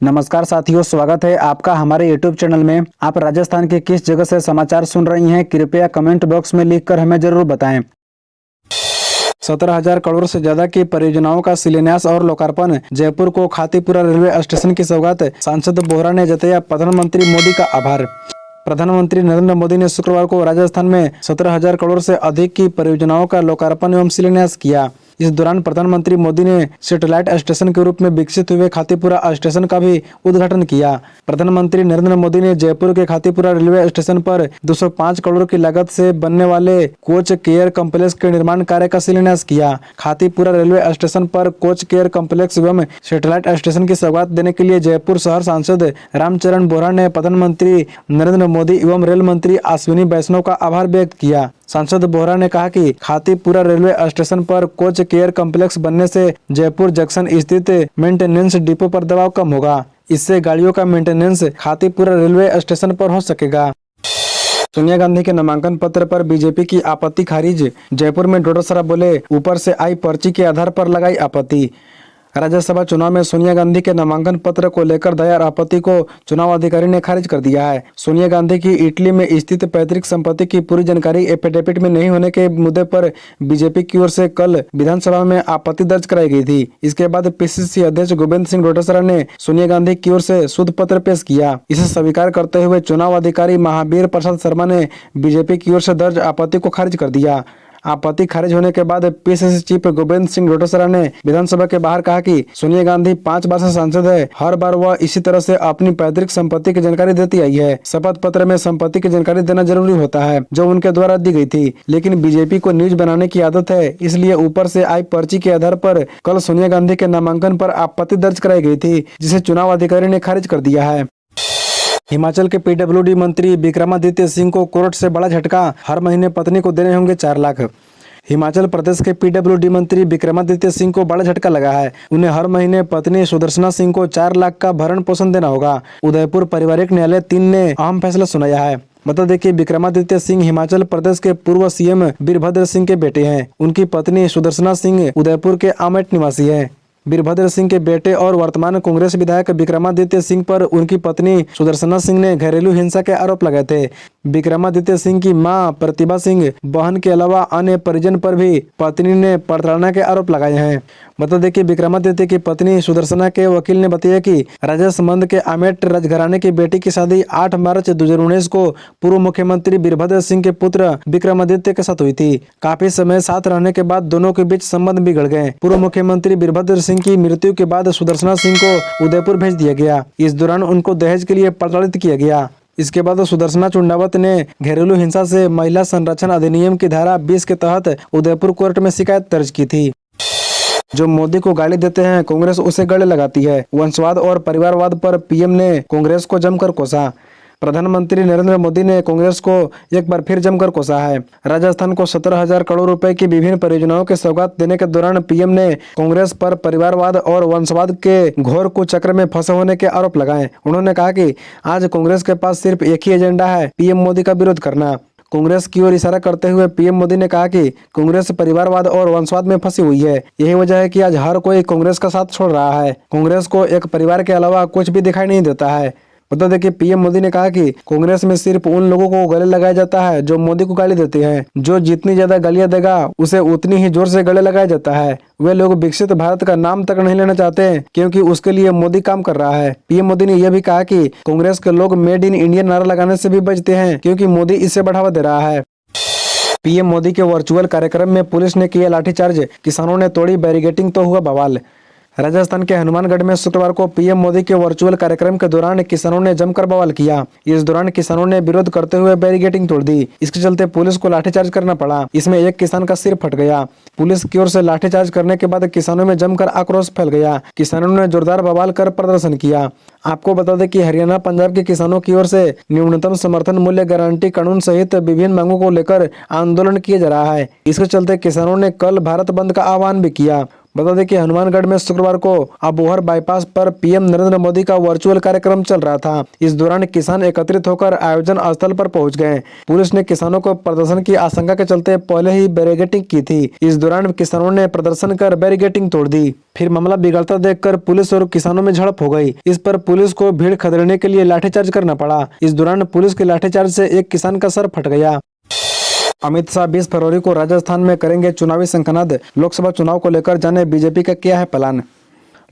नमस्कार साथियों, स्वागत है आपका हमारे YouTube चैनल में। आप राजस्थान के किस जगह से समाचार सुन रही हैं, कृपया कमेंट बॉक्स में लिखकर हमें जरूर बताएं। 17,000 करोड़ से ज्यादा की परियोजनाओं का शिलान्यास और लोकार्पण। जयपुर को खातीपुरा रेलवे स्टेशन की सौगात। सांसद बोहरा ने जताया प्रधानमंत्री मोदी का आभार। प्रधानमंत्री नरेंद्र मोदी ने शुक्रवार को राजस्थान में 17,000 करोड़ से अधिक की परियोजनाओं का लोकार्पण एवं शिलान्यास किया। इस दौरान प्रधानमंत्री मोदी ने सैटेलाइट स्टेशन के रूप में विकसित हुए खातीपुरा स्टेशन का भी उद्घाटन किया। प्रधानमंत्री नरेंद्र मोदी ने जयपुर के खातीपुरा रेलवे स्टेशन पर 205 करोड़ की लागत से बनने वाले कोच केयर कॉम्प्लेक्स के निर्माण कार्य का शिलान्यास किया। खातीपुरा रेलवे स्टेशन पर कोच केयर कॉम्प्लेक्स एवं सैटेलाइट स्टेशन की सौगात देने के लिए जयपुर शहर सांसद रामचरण बोहरा ने प्रधानमंत्री नरेंद्र मोदी एवं रेल मंत्री अश्विनी वैष्णव का आभार व्यक्त किया। सांसद बोहरा ने कहा कि खातीपुरा रेलवे स्टेशन पर कोच केयर कॉम्प्लेक्स बनने से जयपुर जंक्शन स्थित मेंटेनेंस डिपो पर दबाव कम होगा। इससे गाड़ियों का मेंटेनेंस खातीपुरा रेलवे स्टेशन पर हो सकेगा। सोनिया गांधी के नामांकन पत्र पर बीजेपी की आपत्ति खारिज। जयपुर में डोटासरा बोले, ऊपर से आई पर्ची के आधार पर लगाई आपत्ति। राज्यसभा चुनाव में सोनिया गांधी के नामांकन पत्र को लेकर दायर आपत्ति को चुनाव अधिकारी ने खारिज कर दिया है। सोनिया गांधी की इटली में स्थित पैतृक संपत्ति की पूरी जानकारी एफिडेविट में नहीं होने के मुद्दे पर बीजेपी की ओर से कल विधानसभा में आपत्ति दर्ज कराई गई थी। इसके बाद पीसीसी अध्यक्ष गोविंद सिंह डोटासरा ने सोनिया गांधी की ओर से शुद्ध पत्र पेश किया। इसे स्वीकार करते हुए चुनाव अधिकारी महावीर प्रसाद शर्मा ने बीजेपी की ओर से दर्ज आपत्ति को खारिज कर दिया। आपत्ति खारिज होने के बाद पीसीसी चीफ गोविंद सिंह डोटासरा ने विधानसभा के बाहर कहा कि सोनिया गांधी 5 बार से सांसद है। हर बार वह इसी तरह से अपनी पैतृक संपत्ति की जानकारी देती आई है। शपथ पत्र में संपत्ति की जानकारी देना जरूरी होता है, जो उनके द्वारा दी गई थी, लेकिन बीजेपी को न्यूज बनाने की आदत है, इसलिए ऊपर से आई पर्ची के आधार पर कल सोनिया गांधी के नामांकन पर आपत्ति दर्ज कराई गई थी, जिसे चुनाव अधिकारी ने खारिज कर दिया है। हिमाचल के पीडब्ल्यूडी मंत्री विक्रमादित्य सिंह को कोर्ट से बड़ा झटका। हर महीने पत्नी को देने होंगे 4 लाख। हिमाचल प्रदेश के पीडब्ल्यूडी मंत्री विक्रमादित्य सिंह को बड़ा झटका लगा है। उन्हें हर महीने पत्नी सुदर्शना सिंह को 4 लाख का भरण पोषण देना होगा। उदयपुर पारिवारिक न्यायालय 3 ने अहम फैसला सुनाया है। बता दें कि विक्रमादित्य सिंह हिमाचल प्रदेश के पूर्व सीएम वीरभद्र सिंह के बेटे हैं। उनकी पत्नी सुदर्शना सिंह उदयपुर के आमेट निवासी है। वीरभद्र सिंह के बेटे और वर्तमान कांग्रेस विधायक विक्रमादित्य सिंह पर उनकी पत्नी सुदर्शना सिंह ने घरेलू हिंसा के आरोप लगाए थे। विक्रमादित्य सिंह की मां प्रतिभा सिंह, बहन के अलावा अन्य परिजन पर भी पत्नी ने प्रताड़ना के आरोप लगाए हैं। बता दें कि विक्रमादित्य की पत्नी सुदर्शना के वकील ने बताया कि राजस्व मंद के आमेट राजघराने की बेटी की शादी 8 मार्च 2019 को पूर्व मुख्यमंत्री वीरभद्र सिंह के पुत्र विक्रमादित्य के साथ हुई थी। काफी समय साथ रहने के बाद दोनों के बीच संबंध बिगड़ गए। पूर्व मुख्यमंत्री वीरभद्र सिंह की मृत्यु के बाद सुदर्शना सिंह को उदयपुर भेज दिया गया। इस दौरान उनको दहेज के लिए प्रताड़ित किया गया। इसके बाद सुदर्शना चुंडावत ने घरेलू हिंसा से महिला संरक्षण अधिनियम की धारा 20 के तहत उदयपुर कोर्ट में शिकायत दर्ज की थी। जो मोदी को गाली देते हैं, कांग्रेस उसे गले लगाती है। वंशवाद और परिवारवाद पर पीएम ने कांग्रेस को जमकर कोसा। प्रधानमंत्री नरेंद्र मोदी ने कांग्रेस को एक बार फिर जमकर कोसा है। राजस्थान को 17,000 करोड़ रुपए की विभिन्न परियोजनाओं की सौगात देने के दौरान पीएम ने कांग्रेस पर परिवारवाद और वंशवाद के घोर कुचक्र में फंसे होने के आरोप लगाए। उन्होंने कहा कि आज कांग्रेस के पास सिर्फ एक ही एजेंडा है, पीएम मोदी का विरोध करना। कांग्रेस की ओर इशारा करते हुए पीएम मोदी ने कहा कि कांग्रेस परिवारवाद और वंशवाद में फंसी हुई है। यही वजह है कि आज हर कोई कांग्रेस का साथ छोड़ रहा है। कांग्रेस को एक परिवार के अलावा कुछ भी दिखाई नहीं देता है। बता दें कि पीएम मोदी ने कहा कि कांग्रेस में सिर्फ उन लोगों को गले लगाया जाता है जो मोदी को गाली देते हैं। जो जितनी ज्यादा गालियां देगा उसे उतनी ही जोर से गले लगाया जाता है। वे लोग विकसित भारत का नाम तक नहीं लेना चाहते हैं, क्योंकि उसके लिए मोदी काम कर रहा है। पीएम मोदी ने यह भी कहा कि कांग्रेस के लोग मेड इन इंडिया नारा लगाने से भी बचते हैं, क्योंकि मोदी इसे बढ़ावा दे रहा है। पीएम मोदी के वर्चुअल कार्यक्रम में पुलिस ने किया लाठीचार्ज। किसानों ने तोड़ी बैरिकेडिंग तो हुआ बवाल। राजस्थान के हनुमानगढ़ में शुक्रवार को पीएम मोदी के वर्चुअल कार्यक्रम के दौरान किसानों ने जमकर बवाल किया। इस दौरान किसानों ने विरोध करते हुए बैरिकेडिंग तोड़ दी। इसके चलते पुलिस को लाठीचार्ज करना पड़ा। इसमें एक किसान का सिर फट गया। पुलिस की ओर से लाठीचार्ज करने के बाद किसानों में जमकर आक्रोश फैल गया। किसानों ने जोरदार बवाल कर प्रदर्शन किया। आपको बता दें कि हरियाणा पंजाब के किसानों की ओर से न्यूनतम समर्थन मूल्य गारंटी कानून सहित विभिन्न मांगों को लेकर आंदोलन किया जा रहा है। इसके चलते किसानों ने कल भारत बंद का आह्वान भी किया। बता दें कि हनुमानगढ़ में शुक्रवार को अबोहर बाईपास पर पीएम नरेंद्र मोदी का वर्चुअल कार्यक्रम चल रहा था। इस दौरान किसान एकत्रित होकर आयोजन स्थल पर पहुंच गए। पुलिस ने किसानों को प्रदर्शन की आशंका के चलते पहले ही बैरिकेडिंग की थी। इस दौरान किसानों ने प्रदर्शन कर बैरिकेडिंग तोड़ दी। फिर मामला बिगड़ता देखकर पुलिस और किसानों में झड़प हो गई। इस पर पुलिस को भीड़ खदेड़ने के लिए लाठीचार्ज करना पड़ा। इस दौरान पुलिस के लाठीचार्ज से एक किसान का सर फट गया। अमित शाह 20 फरवरी को राजस्थान में करेंगे चुनावी संकनाद। लोकसभा चुनाव को लेकर जाने बीजेपी का क्या है प्लान।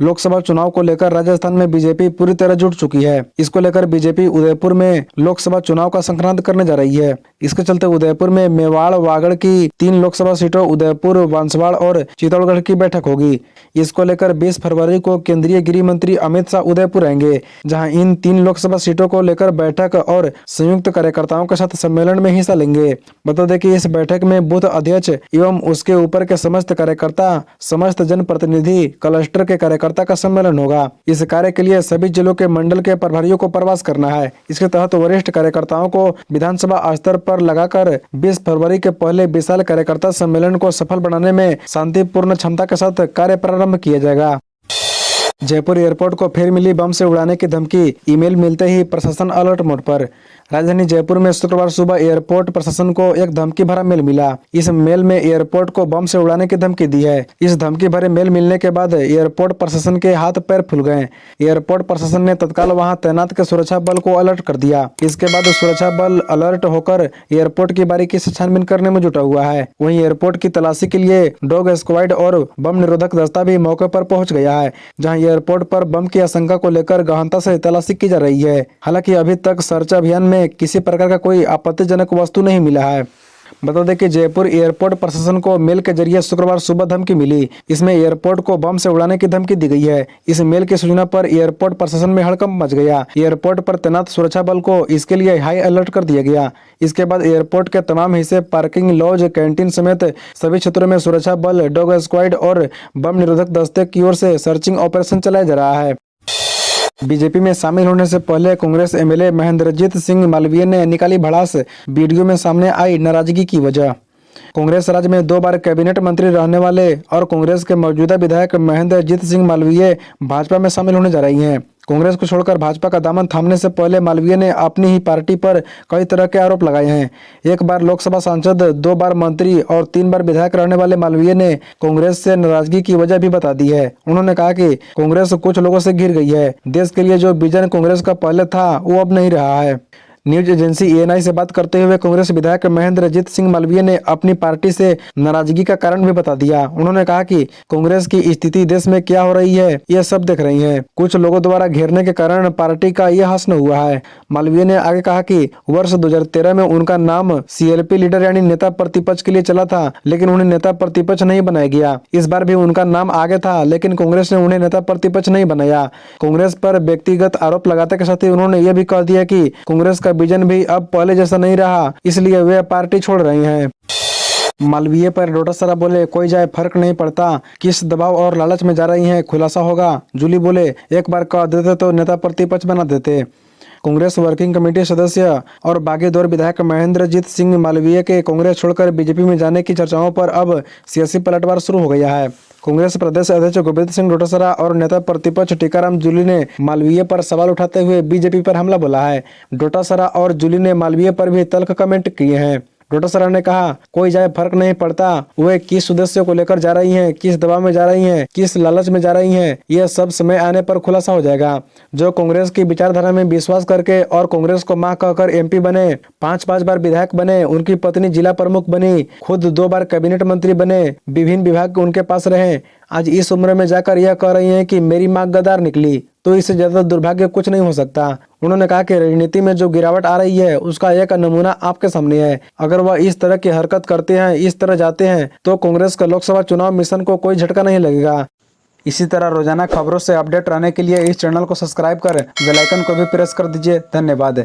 लोकसभा चुनाव को लेकर राजस्थान में बीजेपी पूरी तरह जुट चुकी है। इसको लेकर बीजेपी उदयपुर में लोकसभा चुनाव का संक्रांत करने जा रही है। इसके चलते उदयपुर में मेवाड़ वागड़ की 3 लोकसभा सीटों उदयपुर, बांसवाड़ा और चित्तौड़गढ़ की बैठक होगी। इसको लेकर 20 फरवरी को केंद्रीय गृह मंत्री अमित शाह उदयपुर आएंगे, जहां इन 3 लोकसभा सीटों को लेकर बैठक और संयुक्त कार्यकर्ताओं के साथ सम्मेलन में हिस्सा लेंगे। बता दें कि इस बैठक में बूथ अध्यक्ष एवं उसके ऊपर के समस्त कार्यकर्ता, समस्त जनप्रतिनिधि, क्लस्टर के कार्यकर्ता का सम्मेलन होगा। इस कार्य के लिए सभी जिलों के मंडल के प्रभारियों को प्रवास करना है। इसके तहत वरिष्ठ कार्यकर्ताओं को विधानसभा स्तर पर लगाकर 20 फरवरी के पहले विशाल कार्यकर्ता सम्मेलन को सफल बनाने में शांतिपूर्ण क्षमता के साथ कार्य प्रारंभ किया जाएगा। जयपुर एयरपोर्ट को फिर मिली बम से उड़ाने की धमकी। ईमेल मिलते ही प्रशासन अलर्ट मोड पर। राजधानी जयपुर में शुक्रवार सुबह एयरपोर्ट प्रशासन को एक धमकी भरा मेल मिला। इस मेल में एयरपोर्ट को बम से उड़ाने की धमकी दी है। इस धमकी भरे मेल मिलने के बाद एयरपोर्ट प्रशासन के हाथ पैर फूल गए। एयरपोर्ट प्रशासन ने तत्काल वहां तैनात के सुरक्षा बल को अलर्ट कर दिया। इसके बाद सुरक्षा बल अलर्ट होकर एयरपोर्ट की बारीकी से छानबीन करने में जुटा हुआ है। वहीं एयरपोर्ट की तलाशी के लिए डॉग स्क्वाड और बम निरोधक दस्ता भी मौके पर पहुंच गया है, जहां एयरपोर्ट पर बम की आशंका को लेकर गहनता से तलाशी की जा रही है। हालांकि अभी तक सर्च अभियान में किसी प्रकार का कोई आपत्तिजनक वस्तु नहीं मिला है। बता दें कि जयपुर एयरपोर्ट प्रशासन को मेल के जरिए शुक्रवार सुबह धमकी मिली। इसमें एयरपोर्ट को बम से उड़ाने की धमकी दी गई है। इस मेल की सूचना पर एयरपोर्ट प्रशासन में हड़कंप मच गया। एयरपोर्ट पर तैनात सुरक्षा बल को इसके लिए हाई अलर्ट कर दिया गया। इसके बाद एयरपोर्ट के तमाम हिस्से, पार्किंग, लॉज, कैंटीन समेत सभी क्षेत्रों में सुरक्षा बल, डॉग स्क्वाड और बम निरोधक दस्ते की ओर से सर्चिंग ऑपरेशन चलाया जा रहा है। बीजेपी में शामिल होने से पहले कांग्रेस एमएलए महेंद्रजीत सिंह मालवीय ने निकाली भड़ास। वीडियो में सामने आई नाराजगी की वजह। कांग्रेस राज्य में 2 बार कैबिनेट मंत्री रहने वाले और कांग्रेस के मौजूदा विधायक महेंद्रजीत सिंह मालवीय भाजपा में शामिल होने जा रही हैं। कांग्रेस को छोड़कर भाजपा का दामन थामने से पहले मालवीय ने अपनी ही पार्टी पर कई तरह के आरोप लगाए हैं। 1 बार लोकसभा सांसद, 2 बार मंत्री और 3 बार विधायक रहने वाले मालवीय ने कांग्रेस से नाराजगी की वजह भी बता दी है। उन्होंने कहा कि कांग्रेस कुछ लोगों से घिर गई है। देश के लिए जो विजन कांग्रेस का पहले था वो अब नहीं रहा है। न्यूज एजेंसी एएनआई से बात करते हुए कांग्रेस विधायक महेंद्रजीत सिंह मालवीय ने अपनी पार्टी से नाराजगी का कारण भी बता दिया। उन्होंने कहा कि कांग्रेस की स्थिति देश में क्या हो रही है ये सब देख रही हैं। कुछ लोगों द्वारा घेरने के कारण पार्टी का यह हश्न हुआ है। मालवीय ने आगे कहा कि वर्ष 2013 में उनका नाम सीएलपी लीडर यानी नेता प्रतिपक्ष के लिए चला था, लेकिन उन्हें नेता प्रतिपक्ष नहीं बनाया गया। इस बार भी उनका नाम आगे था, लेकिन कांग्रेस ने उन्हें नेता प्रतिपक्ष नहीं बनाया। कांग्रेस पर व्यक्तिगत आरोप लगाते के साथ ही उन्होंने यह भी कह दिया कि कांग्रेस का विजन भी अब पहले जैसा नहीं रहा, इसलिए वे पार्टी छोड़ रहे हैं। मालवीय पर डोटासरा बोले कोई जाए फर्क नहीं पड़ता, किस दबाव और लालच में जा रही हैं खुलासा होगा। जूली बोले एक बार कह देते तो नेता प्रतिपक्ष बना देते। कांग्रेस वर्किंग कमेटी सदस्य और बागेदौर विधायक महेंद्रजीत सिंह मालवीय के कांग्रेस छोड़कर बीजेपी में जाने की चर्चाओं पर अब सियासी पलटवार शुरू हो गया है। कांग्रेस प्रदेश अध्यक्ष गोविंद सिंह डोटासरा और नेता प्रतिपक्ष टीकाराम जूली ने मालवीय पर सवाल उठाते हुए बीजेपी पर हमला बोला है। डोटासरा और जूली ने मालवीय पर भी तल्ख कमेंट किए हैं। डोटासरा ने कहा कोई जाए फर्क नहीं पड़ता, वे किस उद्देश्य को लेकर जा रही हैं, किस दबाव में जा रही हैं, किस लालच में जा रही हैं, यह सब समय आने पर खुलासा हो जाएगा। जो कांग्रेस की विचारधारा में विश्वास करके और कांग्रेस को मां कहकर एमपी बने, 5-5 बार विधायक बने, उनकी पत्नी जिला प्रमुख बनी, खुद 2 बार कैबिनेट मंत्री बने, विभिन्न विभाग उनके पास रहे, आज इस उम्र में जाकर यह कह रही हैं कि मेरी मां गद्दार निकली, तो इससे ज्यादा दुर्भाग्य कुछ नहीं हो सकता। उन्होंने कहा कि राजनीति में जो गिरावट आ रही है उसका एक नमूना आपके सामने है। अगर वह इस तरह की हरकत करते हैं, इस तरह जाते हैं, तो कांग्रेस का लोकसभा चुनाव मिशन को कोई झटका नहीं लगेगा। इसी तरह रोजाना खबरों से अपडेट रहने के लिए इस चैनल को सब्सक्राइब कर बेल आइकन को भी प्रेस कर दीजिए। धन्यवाद।